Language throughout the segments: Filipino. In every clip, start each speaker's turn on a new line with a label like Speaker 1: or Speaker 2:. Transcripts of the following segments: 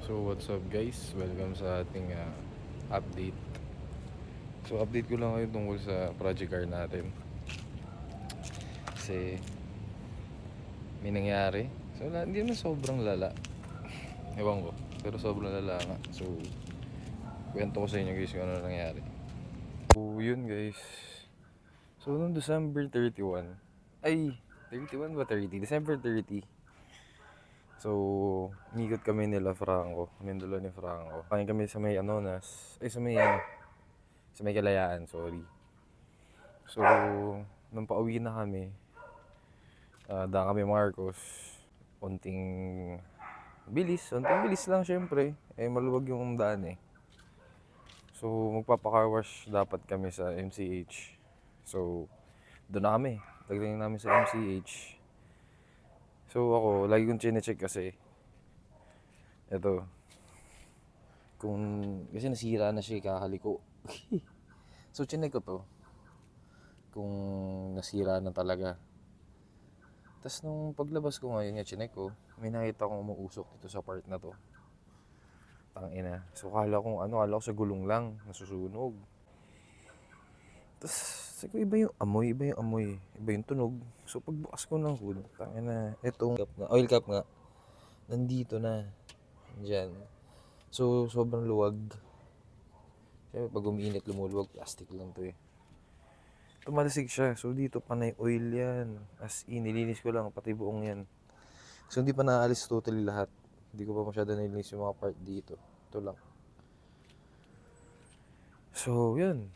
Speaker 1: So what's up guys? Welcome sa ating update. So update ko lang kayo tungkol sa project car natin. Kasi may nangyari. So hindi naman sobrang lala. Ewan ko. Pero sobrang lala nga. So kwento ko sa inyo guys kung ano nangyari. So yun guys. So noong December 31. Ay, 31 ba 30? December 30. So, umikot kami nila Franco. Kaming dalawa ni Franco. Kain kami sa may sa may Kalayaan, sorry. So, nung pauwi na kami, daan kami Marcos. Unting bilis lang syempre. Maluwag yung daan eh. So, magpapa-car wash dapat kami sa MCH. So, doon na kami. Pagdating namin sa MCH. So, ako, lagi kong chine-check kasi. Ito. Kasi nasira na siya, kakaliko. So, chinek ko to. Kung nasira na talaga. Tapos nung paglabas ko ngayon, chinek ko, may nakita kong umuusok dito sa part na to. Tangina. So, kala ko sa gulong lang, nasusunog. Tapos, sabi ko, iba yung amoy, iba yung tunog. So, pagbukas ko ng hood, tangina, etong oil cap nga, nandito na. Diyan. So, sobrang luwag. Siyempre, pag umiinit, lumuluwag, plastic lang to eh. Tumalasig siya. So, dito panay oil yan. As in, nilinis ko lang, pati buong yan. So, hindi pa naaalis totally lahat. Hindi ko pa masyado nilinis yung mga part dito. Ito lang. So, yan.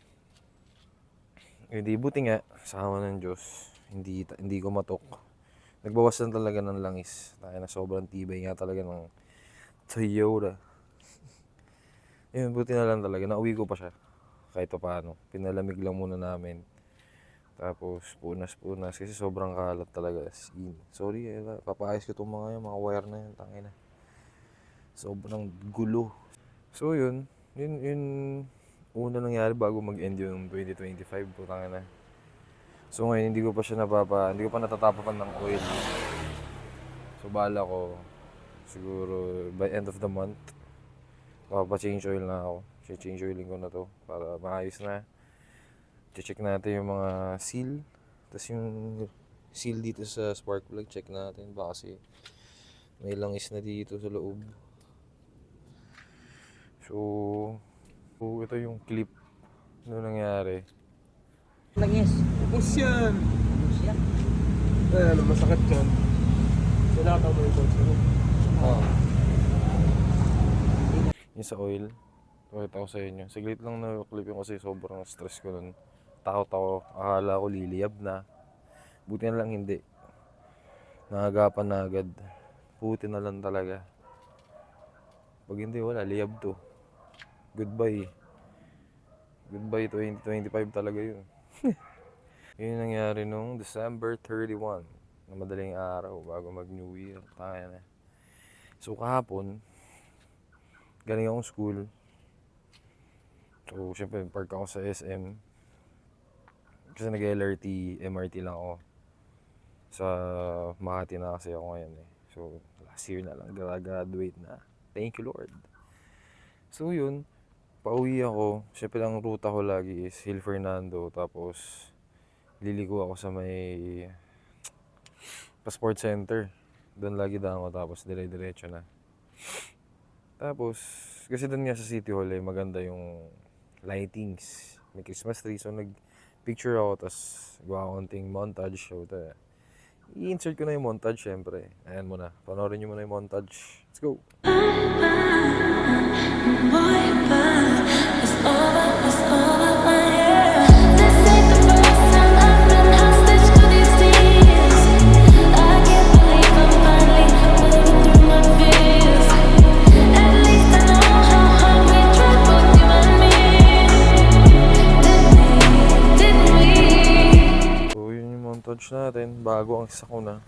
Speaker 1: Hindi, buti nga, sama ng Diyos. Hindi ko matok. Nagbawas lang talaga ng langis. Na sobrang tibay nga talaga ng Toyota. Yun, buti na lang talaga. Nauwi ko pa siya. Kahit pa paano. Pinalamig lang muna namin. Tapos, punas. Kasi sobrang kalat talaga. Sorry, papaayos ko itong mga wire na yun. Tangina. Sobrang gulo. So, yun una nangyari bago mag-end yung 2025. Putangina. So, ngayon, hindi ko pa natatapakan ng oil. So, bala ko, siguro, by end of the month, change oil na ako. Change oiling ko na to para maayos na. Check natin yung mga seal. Tapos yung seal dito sa spark plug, check natin. Baka kasi may langis na dito sa loob. So ito yung clip na nangyari.
Speaker 2: Langis.
Speaker 3: Ubus yan.
Speaker 2: Ubus yan.
Speaker 3: Ano, masakit dyan. Sinata mo yung bolsa mo.
Speaker 1: Oh. Yung sa oil. Pakita ko sa inyo. Saglit lang na clip yung kasi sobrang stress ko nun. Takot ako. Akala ko liliyab na. Buti na lang hindi. Nakagapan na agad. Buti na lang talaga. Pag hindi, wala. Liyab to. Goodbye 2025 talaga yun. Yun yung nangyari nung December 31 na madaling araw bago mag New Year. Tayo na. So kahapon, galing akong school. So syempre park ako sa SM. Kasi nag-LRT, MRT lang ako. Sa Makati na kasi ako ngayon eh. So last year na lang, graduate na. Thank you Lord. So yun, pauwi ako. Siyempre ang ruta ko lagi is Hill Fernando. Tapos liliko ako sa may Passport Center. Doon lagi daan ko. Tapos dire-diretso na. Tapos kasi doon nga sa City Hall maganda yung lightings. May Christmas tree. So nag-picture ako. Tapos gawa ko konting montage. So i-insert ko na yung montage syempre. Ayan muna. Panoorin nyo muna yung montage. Let's go! Natin bago ang sakuna.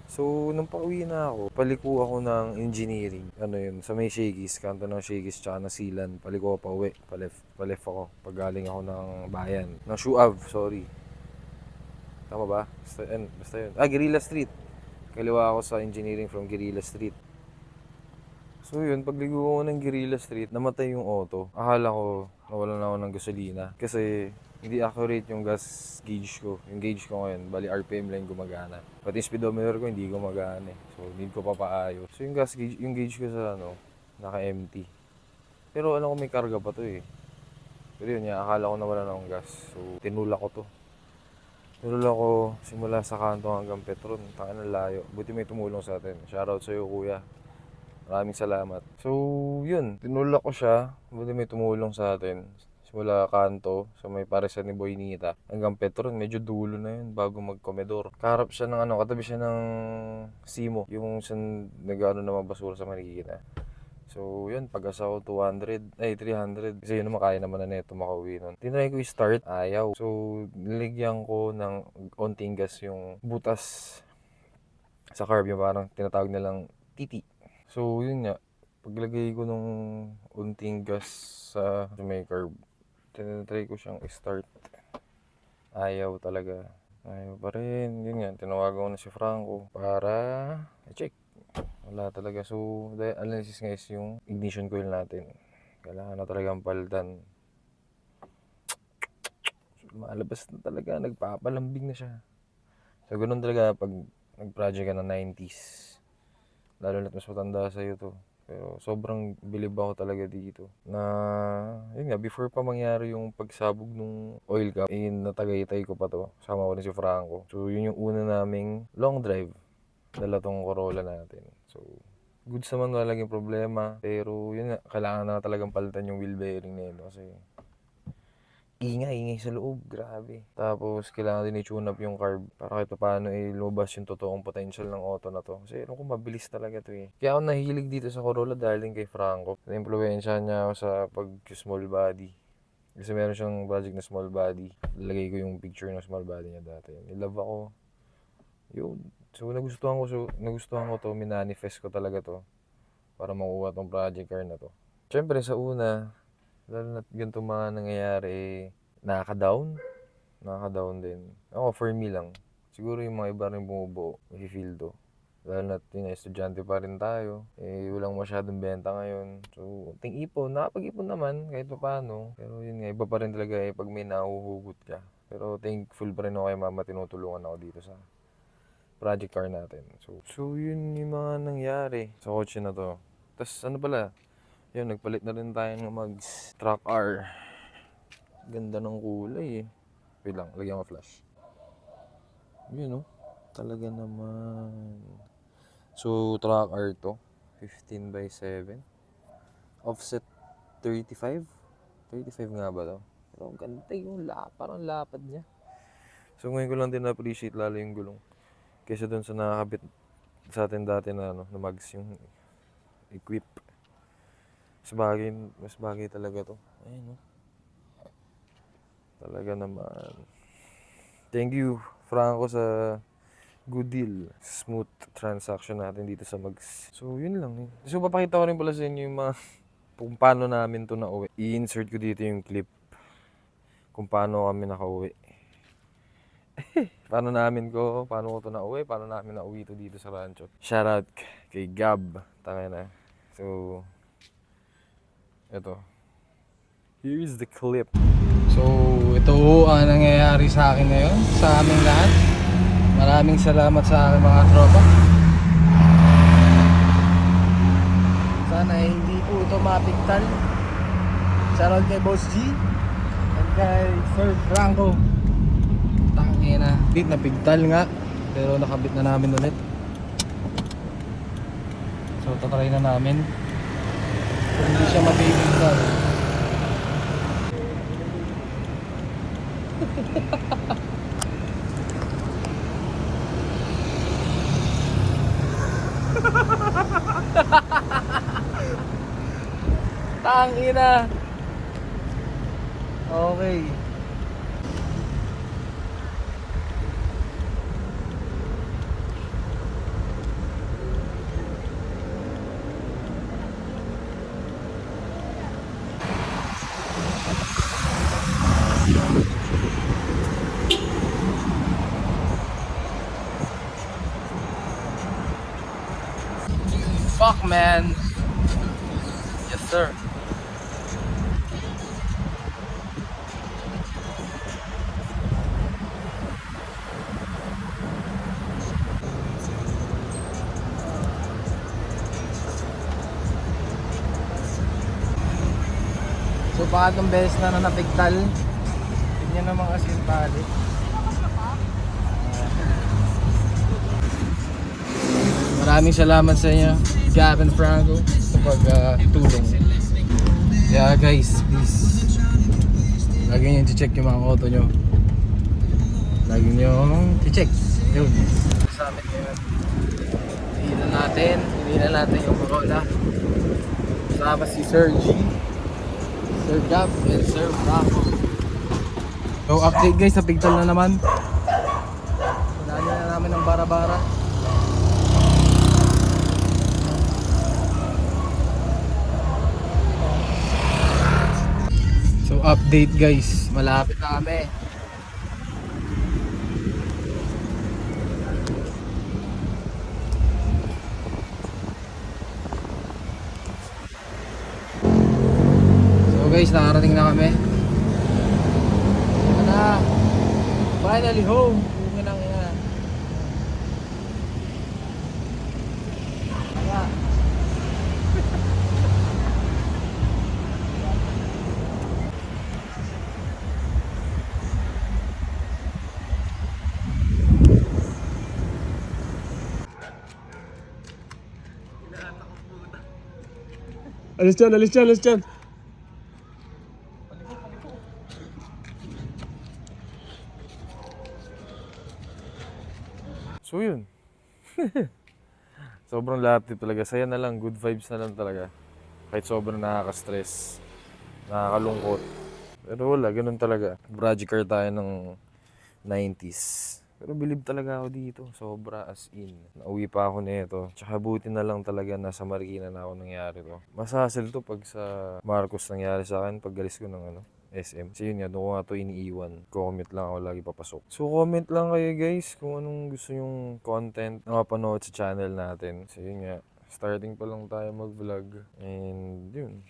Speaker 1: So nung pauwi na ako, paliko ako ng engineering. Ano yun, sa may Shakey's, kanto ng Shakey's tsaka na Silan. Paliko ako pa uwi, pa-left ako pag galing ako ng bayan. Ng Shuav, sorry. Tama ba? Basta yun. Guerrilla Street. Kaliwa ako sa engineering from Guerrilla Street. So yun, pagligo ko ng Guerrilla Street, namatay yung auto. Akala ko nawalan na ako ng gasolina. Kasi hindi accurate yung gas gauge ko. Yung gauge ko ngayon, bali RPM lang gumagana. Pati yung speedometer ko hindi gumagana eh. So need ko pa paayos. So yung gas gauge, yung gauge ko sa naka-empty. Pero alam ko may karga pa to eh. Pero yun, akala ko nawalan na akong gas. So tinulak ko to. Tinulak ko simula sa kanto hanggang Petron. Taka ng layo. Buti may tumulong sa atin. Shoutout sa'yo kuya. Maraming salamat. So, yun. Tinulak ko siya. Buti may tumulong sa atin. Simula kanto, sa may parisan ni Boynita, hanggang Petron. Medyo dulo na yun bago mag-Comedor. Kaharap siya ng katabi siya ng Simo. Yung nag-ano naman basura sa Marikina. So, yun. Pag-asa ko 300. Kasi yun naman kaya naman na neto makauwi nun. Tinry ko i-start. Ayaw. So, niligyan ko ng onting gas yung butas sa carb. Yung parang tinatawag nilang titi. So, yun nga. Paglagay ko nung unting gas sa may curb, tinatry ko siyang i-start. Ayaw talaga. Ayaw pa rin. Yun nga. Tinawagan ko na si Franco para i-check. Wala talaga. So, analysis nga is yung ignition coil natin. Kailangan na talagang palitan. So, malabas na talaga. Nagpapalambing na siya. So, ganun talaga pag nag-project ka ng 90s. Lalo na't mas matanda sa'yo to. Pero sobrang bilib ako talaga dito. Na, yun nga, before pa mangyari yung pagsabog ng oil cap, natagaytay ko pa to. Sama ko rin si Franco. So, yun yung una naming long drive. Dala tong Corolla natin. So, goods naman wala laging problema. Pero, yun nga, kailangan na talagang palitan yung wheel bearing na yun. Kasi, ingay sa loob, grabe. Tapos, kailangan din i-tune up yung carb para kahit paano lumabas yung totoong potential ng auto na to. Kasi alam ko, mabilis talaga to eh. Kaya ako nahilig dito sa Corolla dahil din kay Franco. Na-impluensya niya ako sa pag-small body. Kasi meron siyang project na small body. Lalagay ko yung picture ng small body niya dati. Nilove ako. Yun. So, nagustuhan ko to. Minanifest ko talaga to. Para makuha tong project car na to. Siyempre, sa una, lalo na ganito mga nangyayari, nakaka-down din. Ako, for me lang. Siguro yung mga iba rin bumubuo, i-feel to. Lalo na estudyante pa rin tayo. Walang masyadong benta ngayon. So, ting ipon, nakapag-ipon naman kahit pa paano. Pero yun nga, iba pa rin talaga pag may nahuhugot ka. Pero thankful pa rin ako kay mama, tinutulungan ako dito sa project car natin. So yun yung mga nangyari sa kotse na to. Tapos ano pala, yun, nagpalit na rin tayo ng Mags Track R. Ganda ng kulay eh. Wait lang, lagyan ko flash. Yun talaga naman. So, Track R to. 15x7. Offset 35. 35 nga ba to? Pero ang ganda yung parang lapad niya. So, ngayon ko lang din na-appreciate lalo yung gulong. Kaysa dun sa nakakabit sa atin dati na na Mags yung equip. Mas bagay talaga to. Ayun Talaga naman. Thank you, Franco, sa good deal. Smooth transaction natin dito sa Mags. So, yun lang. So, papakita ko rin pala sa inyo yung mga kung paano namin to nauwi. I-insert ko dito yung clip kung paano kami nakauwi. Paano ko to nauwi, paano namin nauwi to dito sa rancho. Shoutout kay Gab. Tangay na. So, ito. Here's the clip.
Speaker 3: So, ito ang nangyayari sa akin ngayon, sa aming lahat. Maraming salamat sa aking mga tropa. Sana hindi po ito mapigtal. Shoutout kay Boss G at kay Sir Franco. Tangina. Napigtal nga, pero nakabit na namin ulit. So, tatry na namin. Hindi siya mapipigtal. Tangina. Okay. Fuck man.
Speaker 1: Yes, sir.
Speaker 3: So pangatlong beses na napigtal. Tignan naman kasi yung tali. Maraming salamat sa inyo, Gavin Franco, sa pagtulong. Yeah guys, please lagi nyo i-check yung mga auto nyo. Lagi nyo i-check. Yun. Sa amin ngayon. Hinilan natin yung Corolla. Kasama si Sir G, Sir Gav, and Sir Franco. So update guys, sa pigtal na naman. Lagi na namin ng bara-bara. So update guys, malapit na kami. So guys, nakarating na kami. Ito na. Finally home. Uwi lang yan. Alis dyan, alis dyan, alis dyan.
Speaker 1: So yun. Sobrang laptop talaga. Saya na lang, good vibes na lang talaga. Kahit sobrang nakaka-stress, nakakalungkot. Pero wala, ganun talaga. Project car tayo ng 90s. Pero believe talaga ako dito. Sobra as in. Nauwi pa ako nito. Tsaka buti na lang talaga nasa Marikina na ako nangyari to. Mas hassle to pag sa Marcos nangyari sa akin. Pag galis ko ng SM. Kasi yun nga, doon ko nga to iniiwan. Comment lang ako lagi papasok. So comment lang kayo guys kung anong gusto yung content na mapanood sa channel natin. So yun nga, starting pa lang tayo mag-vlog. And yun.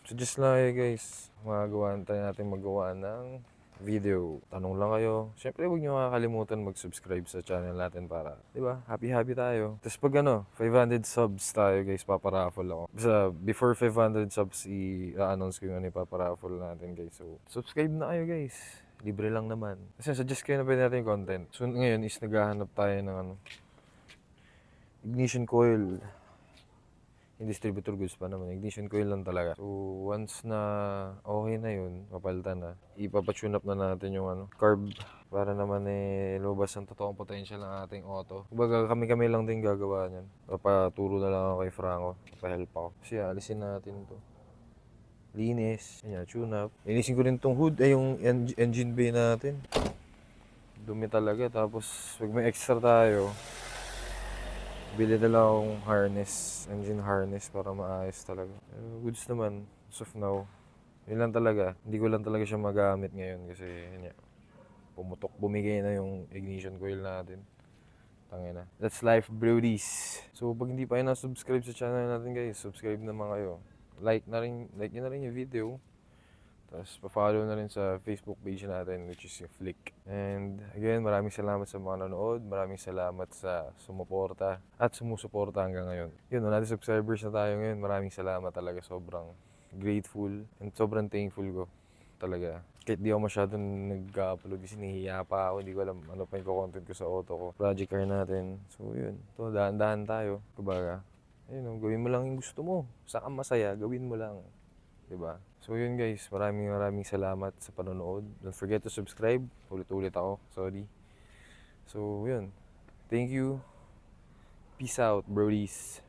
Speaker 1: Suggest lang kayo guys. Magagawa natin magawa ng video. Tanong lang kayo. Siyempre, huwag nyo makakalimutan mag-subscribe sa channel natin para, di ba, happy-happy tayo. Tapos pag 500 subs tayo guys, paparaffle ako. Basta before 500 subs, i-announce ko yung paparaffle natin guys. So, subscribe na kayo guys. Libre lang naman. Kasi suggest kayo na pwede natin yung content. So, ngayon is naghahanap tayo ng ignition coil. Yung distributor goods pa naman. Ignition coil lang talaga. So, once na okay na yun, mapalitan na, ipapatune up na natin yung carb para naman lumabas ang totoong potential ng ating auto. Kumbaga, kami-kami lang din gagawa niyan. Papaturo na lang ako kay Franco. Pahelp ako. Kasi alisin natin to. Linis. Ayan, tune up. Linisin ko rin tong hood. Yung engine bay natin. Dumi talaga. Tapos, pag may extra tayo, bili na lang akong harness, engine harness para maayos talaga. Goods naman, as of now. Yun lang talaga. Hindi ko lang talaga siya magamit ngayon kasi yun, pumutok, bumigay na yung ignition coil natin. Tangina. That's life, brodies. So pag hindi pa kayo na-subscribe sa channel natin guys, subscribe naman kayo. Like nyo na rin yung video. Tapos pa-follow na rin sa Facebook page natin which is yung Flick. And again, maraming salamat sa mga nanonood. Maraming salamat sa sumuporta at sumusuporta hanggang ngayon. Yun, natin subscribers na tayo ngayon. Maraming salamat talaga. Sobrang grateful and sobrang thankful ko talaga. Kahit di ako masyadong nag-upload kasi nahihiya pa ako. Hindi ko alam ano pa yung content ko sa auto ko. Project car natin. So yun, to dahan-dahan tayo. Kumbaga, ayun, gawin mo lang yung gusto mo. Saan ka masaya, gawin mo lang. Diba? So yun guys, maraming salamat sa panonood. Don't forget to subscribe. Ulit-ulit ako, sorry. So yun, thank you. Peace out, brodies.